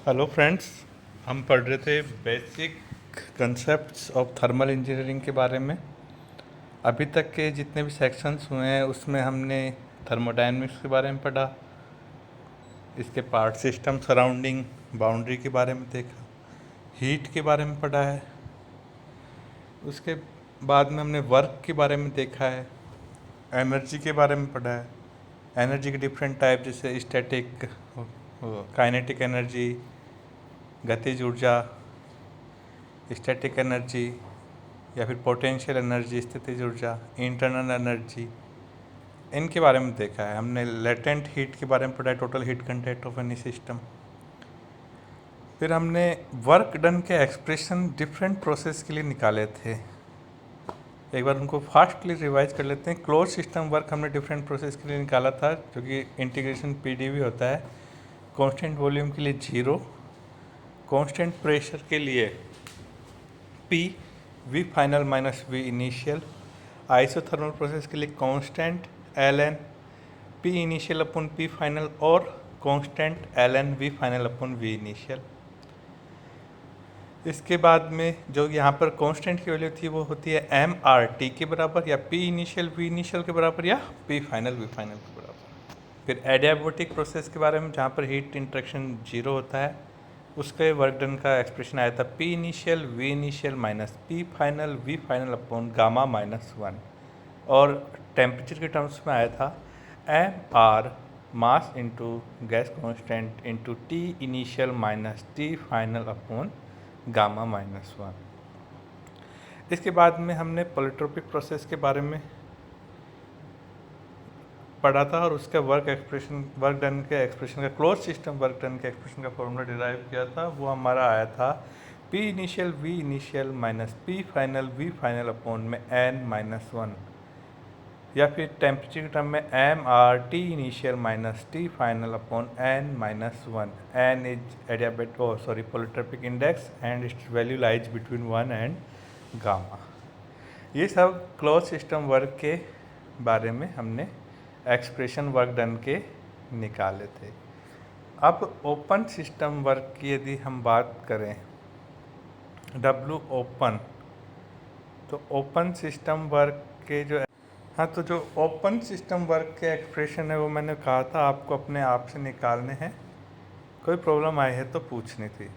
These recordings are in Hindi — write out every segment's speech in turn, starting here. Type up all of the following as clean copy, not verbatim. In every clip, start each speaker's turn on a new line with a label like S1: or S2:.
S1: Hello friends. हम पढ़ रहे थे basic concepts of thermal engineering के बारे में। अभी तक के जितने भी सेक्शंस हुए हैं उसमें हमने थर्मोडायनेमिक्स के बारे में पढ़ा, इसके पार्ट सिस्टम, सराउंडिंग, बाउंड्री के बारे में देखा, हीट के बारे में पढ़ा है। उसके बाद में हमने वर्क के बारे में देखा है, एनर्जी के बारे में पढ़ा है, एनर्जी के डिफरेंट टाइप जैसे स्टैटिक, काइनेटिक एनर्जी, गतिज ऊर्जा, स्टैटिक एनर्जी या फिर पोटेंशियल एनर्जी, स्थितिज ऊर्जा, इंटरनल एनर्जी, इनके बारे में देखा है। हमने लेटेंट हीट के बारे में पढ़ा है, total heat content of any system. फिर हमने वर्क डन के एक्सप्रेशन डिफरेंट प्रोसेस के लिए निकाले थे। एक बार उनको फास्टली रिवाइज कर लेते हैं। क्लोज सिस्टम वर्क हमने डिफरेंट प्रोसेस के लिए निकाला था, जो कि इंटीग्रेशन पीडीवी होता है। कांस्टेंट वॉल्यूम के लिए 0, कांस्टेंट प्रेशर के लिए P V final minus V initial, isothermal process के लिए कांस्टेंट Ln P इनिशियल अपन P फाइनल और कांस्टेंट Ln V फाइनल अपन V इनिशियल। इसके बाद में जो यहाँ पर कांस्टेंट की वैल्यू थी वो होती है MRT के बराबर, या P इनिशियल V इनिशियल के बराबर, या P फाइनल V फाइनल के बराबर। फिर एडियाबेटिक प्रोसेस के बारे में, जहाँ पर हीट इंटरेक्शन 0 होता है, उसके वर्क डन का एक्सप्रेशन आया था P initial V initial minus P final V final upon gamma minus 1। और टेम्परेचर के टर्म्स में आया था MR mass into gas constant into T initial minus T final upon gamma minus 1। इसके बाद में हमने पॉलीट्रोपिक प्रोसेस के बारे में पढ़ा था और उसका वर्क डन के एक्सप्रेशन का, क्लोज सिस्टम वर्क डन के एक्सप्रेशन का फॉर्मूला डिराइव किया था। वो हमारा आया था P initial V initial minus P final V final upon में N माइनस 1, या फिर टेम्परेचर के टर्म में MR T initial minus T final upon N minus 1। N is polytropic index and it's value lies between 1 and gamma. ये सब क्लोज सिस्टम वर्क के बारे में हमने एक्सप्रेशन वर्क डन के निकाले थे। अब ओपन सिस्टम वर्क की यदि हम बात करें, W ओपन, तो ओपन सिस्टम वर्क के तो जो ओपन सिस्टम वर्क के एक्सप्रेशन है वो मैंने कहा था आपको अपने आप से निकालने हैं। कोई प्रॉब्लम आई है तो पूछनी थी।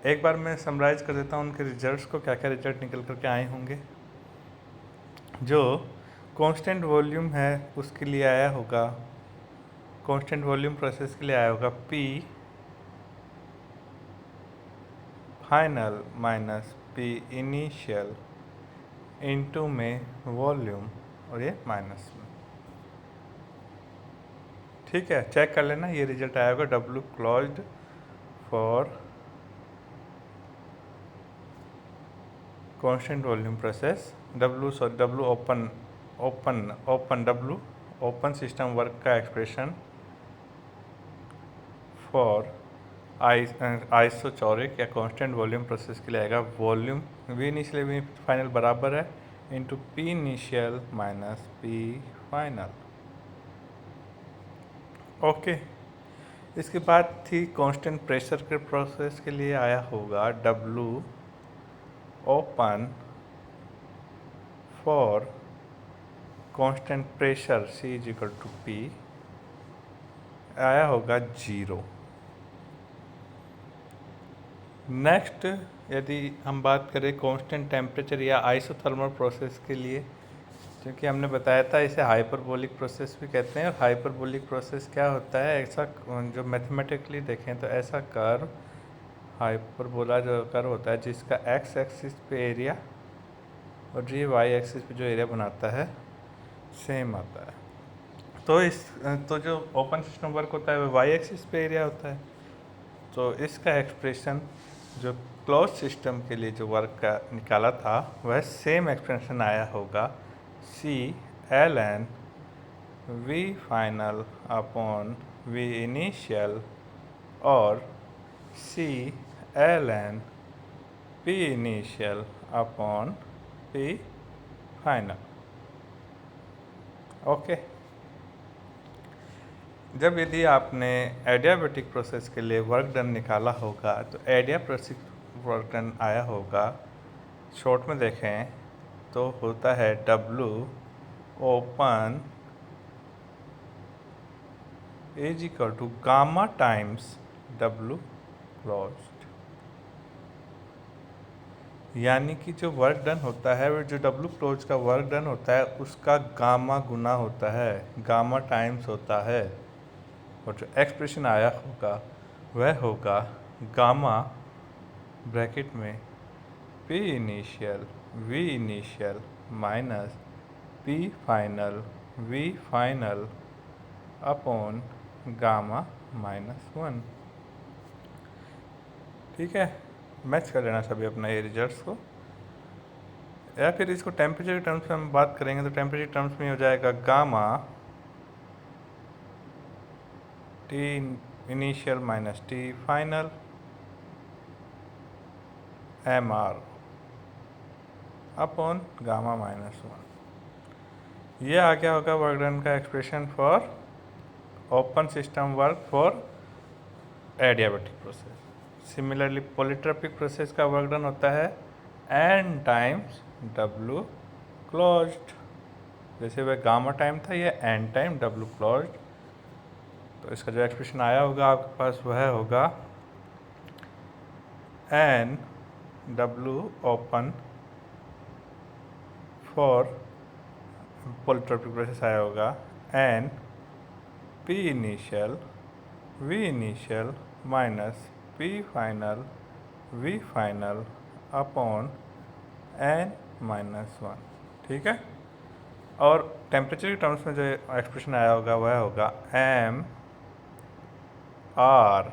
S1: एक बार मैं समराइज कर देता हूँ उनके रिजल्ट्स को, क्या क्या रिजल्ट निकल करके आए होंगे। जो कांस्टेंट वॉल्यूम है उसके लिए आया होगा, कांस्टेंट वॉल्यूम प्रोसेस के लिए आया होगा P final minus P initial into में वॉल्यूम, और ये माइनस में। ठीक है, चेक कर लेना, ये रिजल्ट आया होगा W closed for constant volume process, W open system work का एक्सप्रेशन फॉर आइसोचौरिक या कांस्टेंट वॉल्यूम प्रोसेस के लिए आएगा volume V initial V final बराबर है into P initial minus P final. Okay. इसके बाद थी कांस्टेंट प्रेशर के प्रोसेस के लिए आया होगा W open for constant pressure C is equal to P, आया होगा 0। नेक्स्ट यदि हम बात करें कांस्टेंट टेम्परेचर या आइसोथर्मल प्रोसेस के लिए, क्योंकि हमने बताया था इसे हाइपरबोलिक प्रोसेस भी कहते हैं। और हाइपरबोलिक प्रोसेस क्या होता है, ऐसा जो मैथमेटिकली देखें तो ऐसा कर्व, हाइपरबोला जो कर्व होता है जिसका एक्स एक्सिस पे एरिया और ये वाई एक्सिस पे जो एरिया बनाता है सेम आता है। तो जो ओपन सिस्टम वर्क होता है वो वाई एक्सिस पे एरिया होता है। तो इसका एक्सप्रेशन जो क्लोज सिस्टम के लिए जो वर्क का निकाला था वह सेम एक्सप्रेशन आया होगा C ln V final upon V initial और C ln P initial upon P final. Okay. जब यदि आपने एडियाबेटिक प्रोसेस के लिए वर्क डन निकाला होगा तो एडियाबेटिक वर्क डन आया होगा, शॉर्ट में देखें तो होता है W open is equal to gamma times W closed. यानी कि जो वर्क डन होता है वो जो W क्लोज का वर्क डन होता है उसका गामा गुना होता है, गामा टाइम्स होता है। और जो एक्सप्रेशन आया होगा वह होगा गामा ब्रैकेट में P initial V initial minus P final V final upon gamma -1। ठीक है, मैच कर लेना सभी अपना ये रिजल्ट्स को। या फिर इसको टेम्परेचर के टर्म्स में हम बात करेंगे तो टेम्परेचर टर्म्स में हो जाएगा gamma T initial minus T final MR upon gamma -1। ये आ गया होगा वर्क डन का expression for open system work for adiabatic process. Similarly polytropic process का वर्क डन होता है N टाइम्स W क्लोज्ड। जैसे वह गामा टाइम था, ये N टाइम W क्लोज्ड। तो इसका जो एक्सप्रेशन आया होगा आपके पास वह होगा N W open for polytropic process आया होगा N P initial V initial minus P final V final upon N -1। ठीक है, और टेम्परेचर के टर्म्स में जो एक्सप्रेशन आया होगा वह होगा M R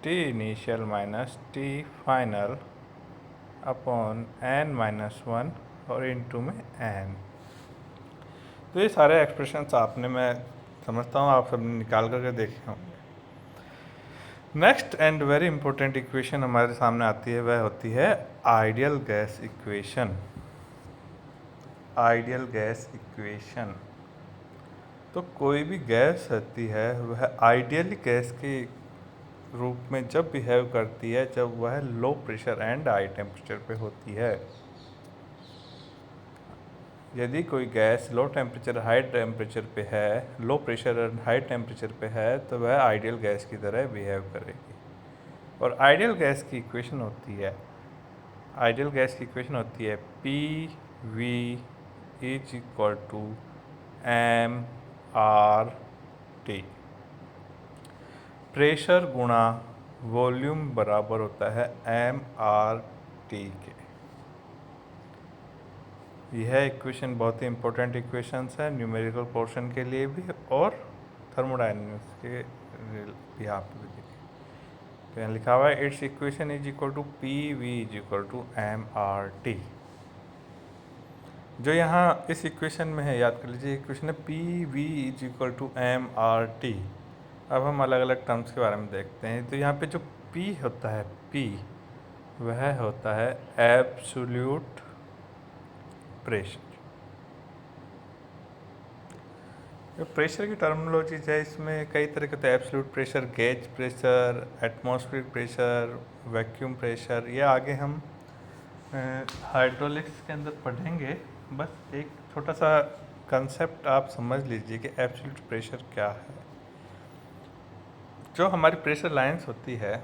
S1: T initial minus T final upon N -1 और इनटू में N। तो ये सारे एक्सप्रेशंस आपने, मैं समझता हूँ आप सबने निकाल करके देखे होंगे। Next and very important equation हमारे सामने आती है, वह होती है ideal gas equation. Ideal gas equation, तो कोई भी गैस होती है वह आइडियली गैस के रूप में जब बिहेव करती है जब वह लो प्रेशर एंड हाई टेम्परेचर पे होती है। यदि कोई gas low temperature high temperature पे है, लो प्रेशर और हाई टेम्परेचर पे है, तो वह आइडियल गैस की तरह बिहेव करेगी। और आइडियल गैस की इक्वेशन होती है, आइडियल गैस की इक्वेशन होती है PV is equal to MRT। Pressure गुणा वॉल्यूम बराबर होता है MRT के। यह इक्वेशन बहुत ही इंपॉर्टेंट इक्वेशंस है न्यूमेरिकल पोर्शन के लिए भी और थर्मोडायनेमिक्स के बिहाफ पे भी। तो यहाँ लिखा हुआ है it's equation is equal to PV is equal to MRT। जो यहाँ इस इक्वेशन में है, याद कर लीजिए इक्वेशन है PV is equal to MRT। अब हम अलग अलग टर्म्स के बारे में देखते हैं। तो यहाँ पे जो P होता है, P वह होता है एब्सोल्यूट प्रेशर। जो प्रेशर की टर्मिनोलॉजीज है इसमें कई तरह के होते हैं, absolute pressure, gauge pressure, atmospheric pressure, vacuum pressure. ये आगे हम हाइड्रोलिक्स के अंदर पढ़ेंगे। बस एक छोटा सा कंसेप्ट आप समझ लीजिए कि एब्सोल्यूट प्रेशर क्या है। जो हमारी प्रेशर लाइंस होती है,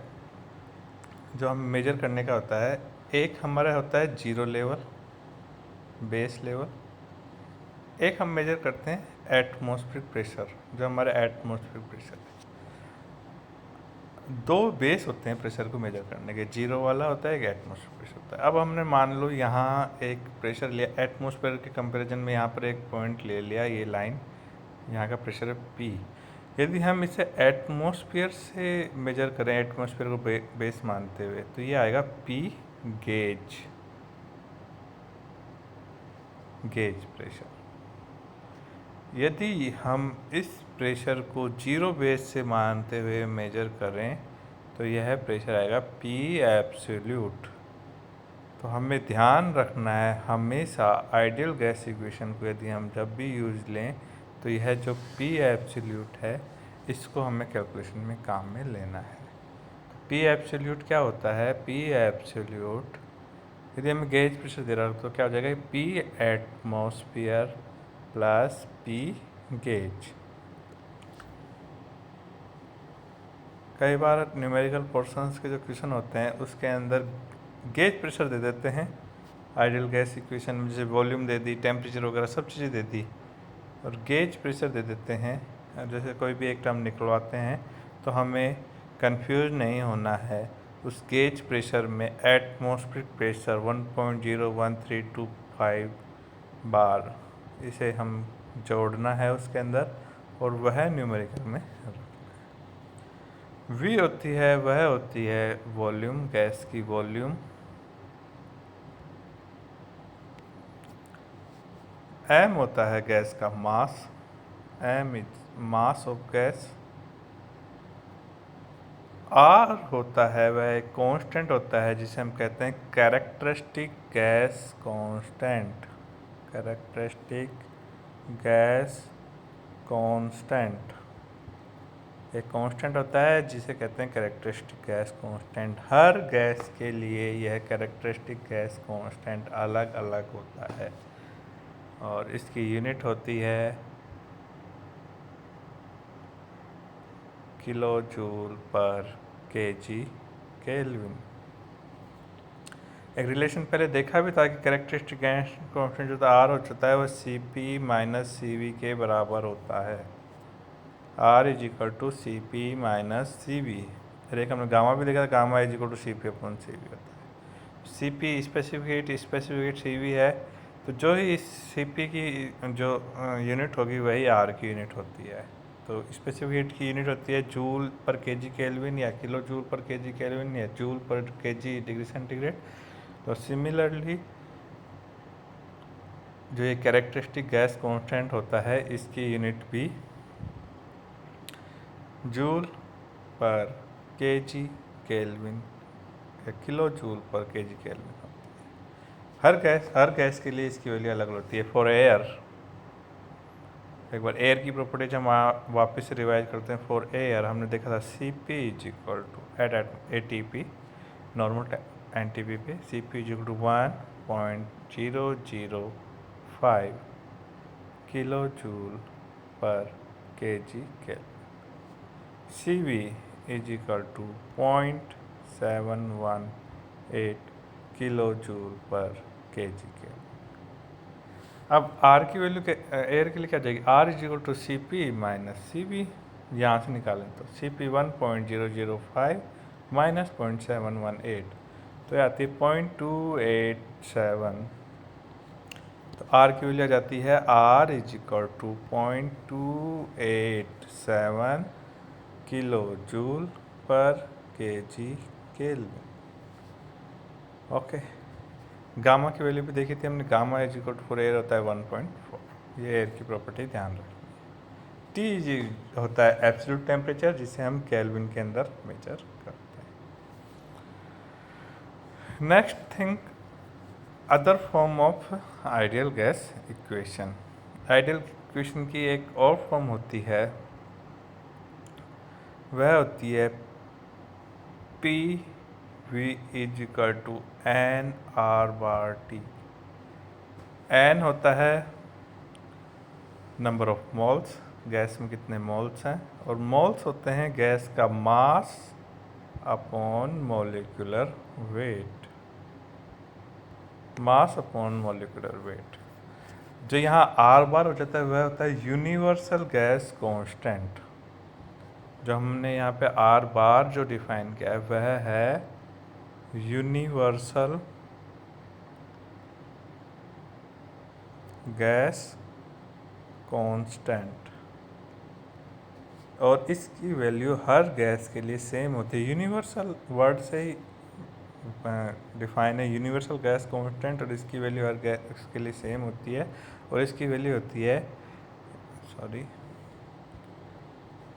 S1: जो हम मेजर करने का होता है, एक हमारा होता है जीरो लेवल, बेस लेवल। एक हम मेजर करते हैं एटमॉस्फेरिक प्रेशर, जो हमारा एटमॉस्फेरिक प्रेशर है। दो बेस होते हैं प्रेशर को मेजर करने के, जीरो वाला होता है, एक एटमॉस्फेरिक प्रेशर होता है। अब हमने मान लो यहाँ एक प्रेशर लिया, एटमॉस्फेयर के कंपैरिजन में यहाँ पर एक पॉइंट ले लिया, ये लाइन, यहाँ का प्रेशर है P। यदि हम इसे एटमॉस्फेयर से मेजर करें, एटमॉस्फेयर को बेस मानते हुए, तो ये आएगा P गेज, गेज प्रेशर। यदि हम इस प्रेशर को जीरो बेस से मानते हुए मेजर करें तो यह प्रेशर आएगा P एब्सोल्यूट। तो हमें ध्यान रखना है हमेशा आइडियल गैस इक्वेशन को यदि हम जब भी यूज़ लें तो तो यह जो P एब्सोल्यूट है इसको हमें कैलकुलेशन में काम में लेना है। P एब्सोल्यूट क्या होता है? P एब्सोल्यूट यदि हमें गेज प्रेशर दे रहा हो तो क्या हो जाएगा? P atmosphere plus P gauge. कई बार न्यूमेरिकल पोर्शंस के जो क्वेश्चन होते हैं उसके अंदर गेज प्रेशर दे देते हैं आइडियल गैस इक्वेशन में, जैसे वॉल्यूम दे दी, टेम्परेचर वगैरह सब चीज़ें दे दी, और गेज प्रेशर दे देते हैं। जैसे कोई भी एक टर्म निकलवाते हैं तो हमें कंफ्यूज नहीं होना है। उस गेज प्रेशर में एटमॉस्फेरिक प्रेशर 1.01325 बार, इसे हम जोड़ना है उसके अंदर और वह न्यूमेरिकल में वी होती है, वह होती है वॉल्यूम, गैस की वॉल्यूम। एम होता है गैस का mass, m is mass of gas. R होता है वह एक कांस्टेंट होता है जिसे हम कहते हैं characteristic gas constant, characteristic gas constant. एक कांस्टेंट होता है जिसे कहते हैं कैरेक्टरिस्टिक गैस कांस्टेंट। हर गैस के लिए यह कैरेक्टरिस्टिक गैस कांस्टेंट अलग अलग होता है और इसकी यूनिट होती है kilo joule per KG kelvin. एक रिलेशन पहले देखा भी था कि कैरेक्टरिस्टिक गैस कांस्टेंट जो आर हो जाता है वह Cp माइनस Cv के बराबर होता है। R is equal to Cp minus Cv। फिर एक हमने गामा भी देखा था, gamma is equal to Cp upon Cv होता है। Cp स्पेसिफिक हीट Cv है, तो जो ही इस Cp की जो यूनिट होगी वही R की यूनिट होती है। तो स्पेसिफिक हीट की यूनिट होती है जूल पर केजी केल्विन या kilo joule per KG kelvin या joule per KG degree centigrade. तो सिमिलरली जो ये कैरेक्टरिस्टिक गैस कांस्टेंट होता है इसकी यूनिट भी जूल पर केजी केल्विन या kilo joule per KG kelvin होती है। हर गैस के लिए इसकी वैल्यू अलग होती है। फॉर एयर, एक बार एयर की प्रॉपर्टीज हम वापस से रिवाइज करते हैं। फॉर एयर हमने देखा था Cp is equal to at ATP normal NTP पे Cp is equal to 1.005 kilo joule per KG kelvin. Cv is equal to 0.718 kilo joule per KG K. अब R की वैल्यू के एयर के लिए क्या जाएगी? R is equal to Cp minus Cv। यहाँ से निकालें तो Cp 1.005 माइनस 0.718 तो ये आती है 0.287। तो R की वैल्यू आ जाती है R is equal to 0.287 kilo joule per KG kelvin. Okay, gamma की वैल्यू भी देखी थी हमने, gamma is equal to for air होता है 1.4। ये एयर की प्रॉपर्टी ध्यान रखें। T जी होता है एब्सोल्यूट टेम्परेचर जिसे हम केल्विन के अंदर मेजर करते हैं। Next thing, other form of ideal gas equation. Ideal equation की एक और फॉर्म होती है, वह होती है P V is equal to n R bar T. N होता है नंबर ऑफ मोल्स, गैस में कितने मोल्स हैं, और मोल्स होते हैं गैस का mass upon molecular weight, mass upon molecular weight. जो यहाँ आर बार हो जाता है वह होता है यूनिवर्सल गैस कांस्टेंट। जो हमने यहाँ पे आर बार जो डिफाइन किया है वह है यूनिवर्सल गैस कांस्टेंट, और इसकी वैल्यू हर गैस के लिए सेम होती है। यूनिवर्सल वर्ड से ही डिफाइन है यूनिवर्सल गैस कांस्टेंट, और इसकी वैल्यू हर गैस के लिए सेम होती है, और इसकी वैल्यू होती है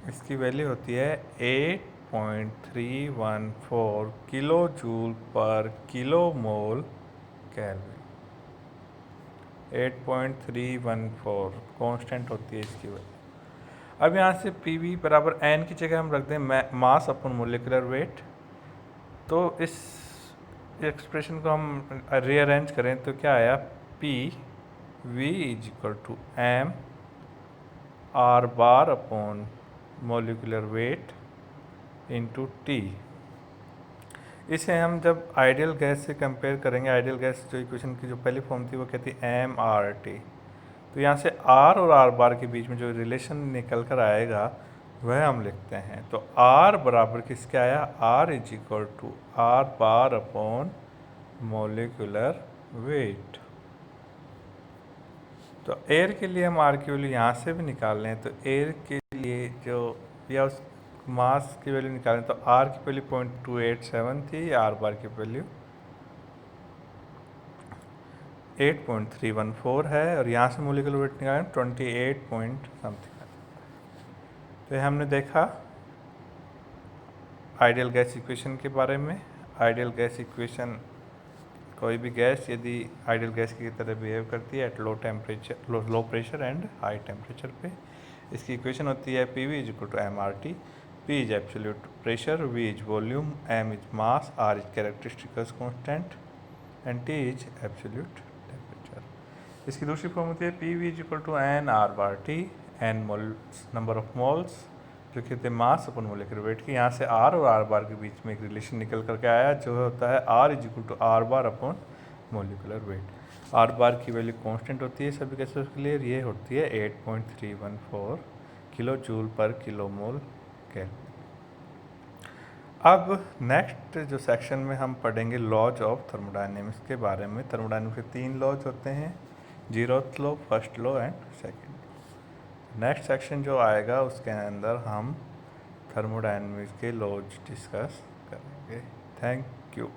S1: इसकी वैल्यू होती है 8.314 किलो जूल पर किलो मोल केल्विन। 8.314 कांस्टेंट होती है इसकी वैल्यू। अब यहाँ से पी वी बराबर एन की जगह हम रख दें मास अपन मोलिकुलर वेट, तो इस एक्सप्रेशन को हम रीअरेंज करें तो क्या आया, P V is equal to m R bar upon molecular weight into T. इसे हम जब आइडियल गैस से कंपेयर करेंगे, आइडियल गैस जो इक्वेशन की जो पहली फॉर्म थी वो कहती है एम आर टी, तो यहाँ से आर और आर बार के बीच में जो रिलेशन निकल कर आएगा वह हम लिखते हैं। तो आर बराबर किसके आया, R is equal to R bar upon molecular weight. तो एयर के लिए हम आर की वैल्यू यहाँ से भी निकाल लें, तो एयर के लिए जो या उस मास की वैल्यू निकालें तो आर की वैल्यू 0.287 थी, आर बार की वैल्यू 8.314 है, और यहाँ से मोलिकुलर वेट निकालें 28 पॉइंट समथिंग। तो ये हमने देखा आइडियल गैस इक्वेशन के बारे में। आइडियल गैस इक्वेशन, कोई भी गैस यदि आइडियल गैस की तरह बिहेव करती है at low temperature, low pressure and high temperature पे, इसकी इक्वेशन होती है P V is equal to m R T. P is absolute pressure, V is volume, m is mass, R is characteristic constant and T is absolute temperature. इसकी दूसरी फॉर्म होती है P V is equal to n R bar T, n moles number of moles जो कहते हैं मास अपन मोलिकुलर वेट की। यहाँ से आर और आर बार के बीच में एक रिलेशन निकल करके आया जो होता है R is equal to R bar upon molecular weight. R bar की वैल्यू कांस्टेंट होती है सभी गैसेस के लिए, ये होती है 8.314 किलो जूल पर किलो मोल केल्विन। अब नेक्स्ट जो सेक्शन में हम पढ़ेंगे लॉज ऑफ थर्मोडायनेमिक्स के बारे में। थर्मोडायनेमिक्स के 3 लॉज होते हैं, 0th law, first law and second. Next section जो आएगा उसके अंदर हम थर्मोडायनेमिक्स के लॉज डिस्कस करेंगे। Thank you.